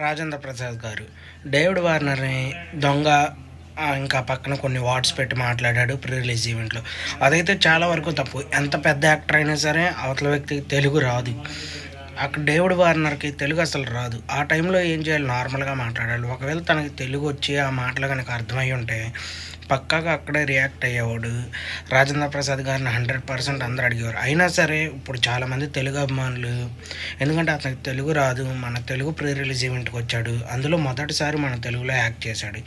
రాజేంద్ర ప్రసాద్ గారు డేవిడ్ వార్నర్ని దొంగ ఇంకా పక్కన కొన్ని వార్డ్స్ పెట్టి మాట్లాడాడు ప్రీ రిలీజ్ ఈవెంట్లో. అదైతే చాలా వరకు తప్పు. ఎంత పెద్ద యాక్టర్ అయినా సరే అవతల వ్యక్తికి తెలుగు రాదు. అక్కడ డేవిడ్ వార్నర్కి తెలుగు అసలు రాదు. ఆ టైంలో ఏం చేయాలి? నార్మల్గా మాట్లాడాలి. ఒకవేళ తనకి తెలుగు వచ్చి ఆ మాటలు కనుక అర్థమై ఉంటే పక్కాగా అక్కడే రియాక్ట్ అయ్యేవాడు. రాజేంద్ర ప్రసాద్ గారిని 100% అందరూ అడిగేవారు. అయినా సరే ఇప్పుడు చాలామంది తెలుగు అభిమానులు, ఎందుకంటే అతనికి తెలుగు రాదు, మన తెలుగు ప్రీ రిలీజ్ ఈవెంట్కి వచ్చాడు, అందులో మొదటిసారి మన తెలుగులో యాక్ట్ చేశాడు,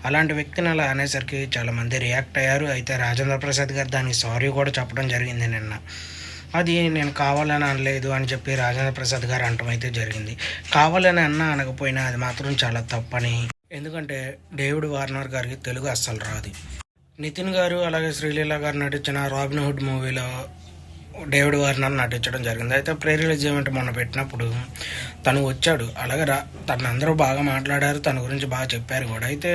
అలాంటి వ్యక్తిని అలా అనేసరికి చాలామంది రియాక్ట్ అయ్యారు. అయితే రాజేంద్ర ప్రసాద్ గారు దానికి సారీ కూడా చెప్పడం జరిగింది నిన్న. అది నేను కావాలని అనలేదు అని చెప్పి రాజేంద్ర ప్రసాద్ గారు అనటం అయితే జరిగింది. కావాలని అనకపోయినా అది మాత్రం చాలా తప్పని. ఎందుకంటే డేవిడ్ వార్నర్ గారికి తెలుగు అస్సలు రాదు. నితిన్ గారు అలాగే శ్రీలీల గారు నటించిన రాబిన్ హుడ్ మూవీలో డేవిడ్ వార్నర్ నటించడం జరిగింది. అయితే ప్రీ రిలీజ్ ఈవెంట్ మొన్న పెట్టినప్పుడు తను వచ్చాడు. అలాగే తను అందరూ బాగా మాట్లాడారు, తన గురించి బాగా చెప్పారు కూడా. అయితే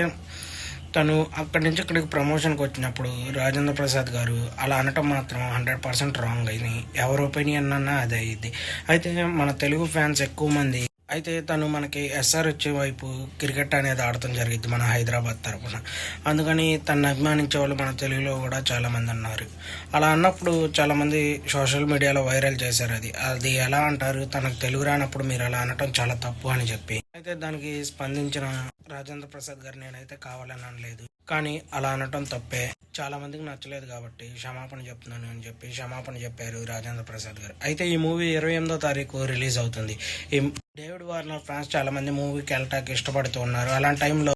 తను అక్కడి నుంచి ఇక్కడికి ప్రమోషన్కి వచ్చినప్పుడు రాజేంద్ర ప్రసాద్ గారు అలా అనటం మాత్రం 100% రాంగ్ అయింది. ఎవరి ఒపీనియన్ అన్నా అదే అయింది. అయితే మన తెలుగు ఫ్యాన్స్ ఎక్కువ మంది, అయితే తను మనకి ఎస్ఆర్హెచ్ వైపు క్రికెట్ అనేది ఆడటం జరిగింది మన హైదరాబాద్ తరఫున. అందుకని తను అభిమానించే వాళ్ళు మన తెలుగులో కూడా చాలామంది ఉన్నారు. అలా అన్నప్పుడు చాలామంది సోషల్ మీడియాలో వైరల్ చేశారు. అది ఎలా అంటారు, తనకు తెలుగు రానప్పుడు మీరు అలా అనటం చాలా తప్పు అని చెప్పి. అయితే దానికి స్పందించిన రాజేంద్ర ప్రసాద్ గారు, నేనైతే కావాలని అనలేదు, కానీ అలా అనటం తప్పే, చాలా మందికి నచ్చలేదు కాబట్టి క్షమాపణ చెప్తున్నాను అని చెప్పి క్షమాపణ చెప్పారు రాజేంద్ర ప్రసాద్ గారు. అయితే ఈ మూవీ 28వ తారీఖు రిలీజ్ అవుతుంది. ఈ డేవిడ్ వార్నర్ ఫ్యాన్స్ చాలా మంది మూవీకి వెళ్ళటానికి ఇష్టపడుతూ ఉన్నారు. అలాంటి టైంలో